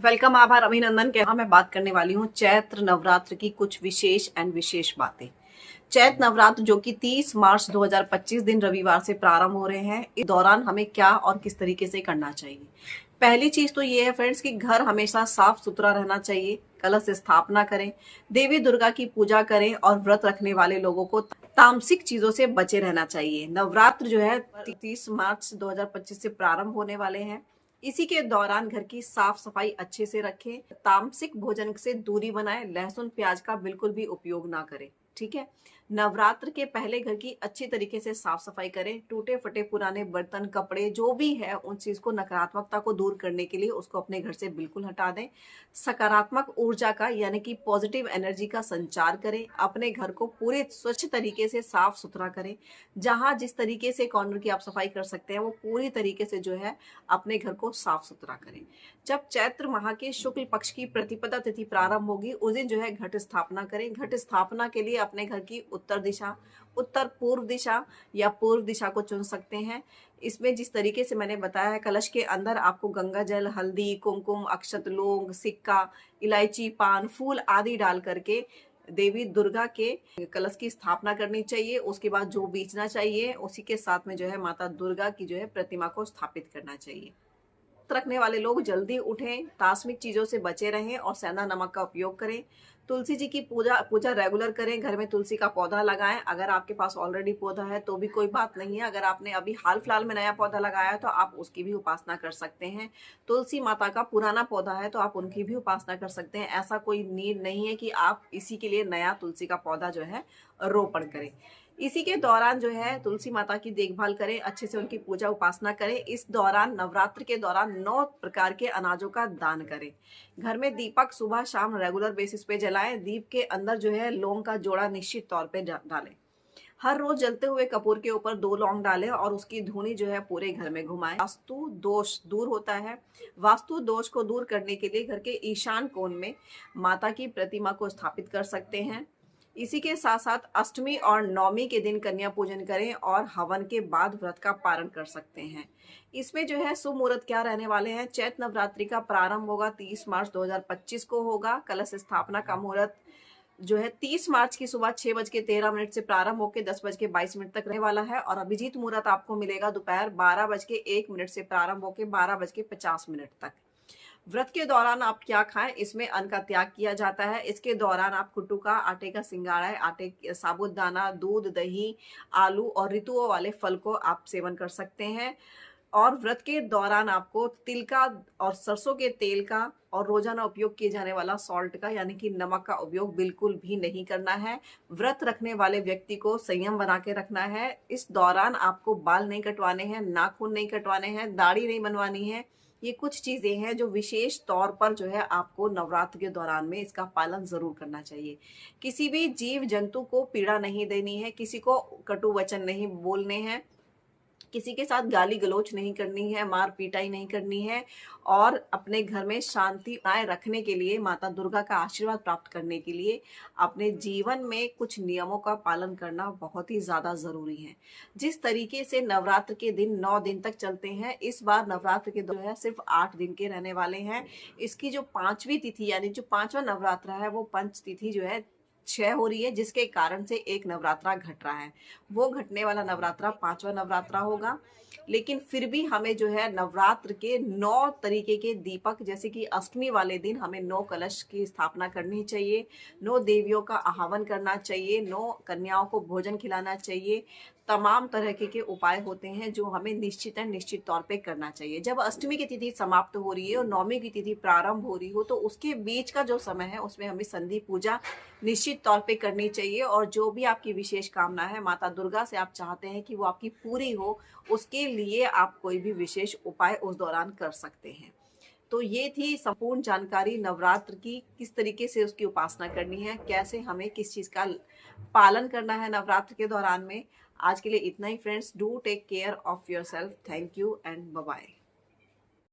Welcome, आभार, अभिनंदन के। मैं बात करने वाली हूँ चैत्र नवरात्र की कुछ विशेष बातें। चैत्र नवरात्र जो कि 30 मार्च 2025 दिन रविवार से प्रारंभ हो रहे हैं, इस दौरान हमें क्या और किस तरीके से करना चाहिए। पहली चीज तो ये है फ्रेंड्स कि घर हमेशा साफ सुथरा रहना चाहिए। कलश स्थापना करें, देवी दुर्गा की पूजा करें और व्रत रखने वाले लोगों को तामसिक चीजों से बचे रहना चाहिए। नवरात्र जो है 30 मार्च 2025 से प्रारंभ होने वाले हैं। इसी के दौरान घर की साफ सफाई अच्छे से रखें, तामसिक भोजन से दूरी बनाएं, लहसुन प्याज का बिल्कुल भी उपयोग ना करें। ठीक है। नवरात्र के पहले घर की अच्छी तरीके से साफ सफाई करें। टूटे फटे पुराने बर्तन, कपड़े जो भी है, उन चीज को, नकारात्मकता को दूर करने के लिए उसको अपने घर से बिल्कुल हटा दें। सकारात्मक ऊर्जा का यानी कि पॉजिटिव एनर्जी का संचार करें। अपने घर को पूरे स्वच्छ तरीके से साफ सुथरा करें। जहां जिस तरीके से कॉर्नर की आप सफाई कर सकते हैं, वो पूरी तरीके से जो है अपने घर को साफ सुथरा करें। जब चैत्र माह के शुक्ल पक्ष की प्रतिपदा तिथि प्रारंभ होगी, उस दिन जो है घट स्थापना करें। घट स्थापना के लिए अपने घर की उत्तर दिशा, उत्तर पूर्व दिशा या पूर्व दिशा को चुन सकते हैं। इसमें जिस तरीके से मैंने बताया है, कलश के अंदर आपको गंगा जल, हल्दी, कुमकुम, अक्षत, लौंग, सिक्का, इलायची, पान, फूल आदि डाल करके देवी दुर्गा के कलश की स्थापना करनी चाहिए। उसके बाद जो बीचना चाहिए, उसी के साथ में जो है माता दुर्गा की जो है प्रतिमा को स्थापित करना चाहिए। रखने वाले लोग जल्दी उठें, तास्मिक चीजों से बचे रहें और सेंधा नमक का उपयोग करें। तुलसी जी की पूजा रेगुलर करें। घर में तुलसी का पौधा लगाएं। अगर आपके पास ऑलरेडी पौधा है तो भी कोई बात नहीं है। अगर आपने अभी हाल फिलहाल में नया पौधा लगाया है तो आप उसकी भी उपासना कर सकते हैं। तुलसी माता का पुराना पौधा है तो आप उनकी भी उपासना कर सकते हैं। ऐसा कोई नीड नहीं है कि आप इसी के लिए नया तुलसी का पौधा जो है रोपण करें। इसी के दौरान जो है तुलसी माता की देखभाल करें, अच्छे से उनकी पूजा उपासना करें। इस दौरान, नवरात्र के दौरान 9 प्रकार के अनाजों का दान करें। घर में दीपक सुबह शाम रेगुलर बेसिस पे जलाएं। दीप के अंदर जो है लौंग का जोड़ा निश्चित तौर पे डालें। हर रोज जलते हुए कपूर के ऊपर 2 लौंग डालें और उसकी धुनी जो है पूरे घर में घुमाएं। वास्तु दोष दूर होता है। वास्तु दोष को दूर करने के लिए घर के ईशान कोण में माता की प्रतिमा को स्थापित कर सकते हैं। इसी के साथ साथ अष्टमी और नवमी के दिन कन्या पूजन करें और हवन के बाद व्रत का पारण कर सकते हैं। इसमें जो है शुभ मुहूर्त क्या रहने वाले हैं। चैत्र नवरात्रि का प्रारंभ होगा 30 मार्च 2025 को होगा। कलश स्थापना का मुहूर्त जो है 30 मार्च की सुबह 6:13 से प्रारंभ होकर 10:22 तक रहने वाला है। और अभिजीत मुहूर्त आपको मिलेगा दोपहर 12:01 से प्रारंभ होकर 12:50 तक। व्रत के दौरान आप क्या खाएं, इसमें अन्न का त्याग किया जाता है। इसके दौरान आप कुटुका, आटे का सिंगाड़ा, साबूदाना, दूध, दही, आलू और ऋतुओं वाले फल को आप सेवन कर सकते हैं। और व्रत के दौरान आपको तिल का और सरसों के तेल का और रोजाना उपयोग किए जाने वाला सॉल्ट का यानी कि नमक का उपयोग बिल्कुल भी नहीं करना है। व्रत रखने वाले व्यक्ति को संयम बना के रखना है। इस दौरान आपको बाल नहीं कटवाने हैं, नाखून नहीं कटवाने हैं, दाढ़ी नहीं बनवानी है। ये कुछ चीजें हैं जो विशेष तौर पर जो है आपको नवरात्र के दौरान में इसका पालन जरूर करना चाहिए। किसी भी जीव जंतु को पीड़ा नहीं देनी है, किसी को कटु वचन नहीं बोलने हैं, किसी के साथ गाली गलौच नहीं करनी है, मार पीटाई नहीं करनी है। और अपने घर में शांति बनाए रखने के लिए, माता दुर्गा का आशीर्वाद प्राप्त करने के लिए अपने जीवन में कुछ नियमों का पालन करना बहुत ही ज्यादा जरूरी है। जिस तरीके से नवरात्र के दिन 9 दिन तक चलते हैं, इस बार नवरात्र के जो है सिर्फ 8 दिन के रहने वाले हैं। इसकी जो 5वीं तिथि यानी जो 5वां नवरात्र है, वो पंच तिथि जो है 6 हो रही है, जिसके कारण से एक नवरात्रा घट रहा है। वो घटने वाला नवरात्रा 5वां नवरात्रा होगा। लेकिन फिर भी हमें जो है नवरात्र के 9 तरीके के दीपक, जैसे कि अष्टमी वाले दिन हमें 9 कलश की स्थापना करनी चाहिए, 9 देवियों का आह्वान करना चाहिए, 9 कन्याओं को भोजन खिलाना चाहिए। तमाम तरह के उपाय होते हैं जो हमें निश्चित तौर पे करना चाहिए। जब अष्टमी की तिथि समाप्त हो रही है और नवमी की तिथि प्रारंभ हो रही हो, तो उसके बीच का जो समय है उसमें हमें संधि पूजा निश्चित तौर पे करनी चाहिए। और जो भी आपकी विशेष कामना है, माता दुर्गा से आप चाहते हैं कि वो आपकी पूरी हो, उसके लिए आप कोई भी विशेष उपाय उस दौरान कर सकते हैं। तो ये थी संपूर्ण जानकारी नवरात्र की, किस तरीके से उसकी उपासना करनी है, कैसे हमें किस चीज का पालन करना है नवरात्र के दौरान में। आज के लिए इतना ही friends. Do take care of yourself. Thank you and bye bye.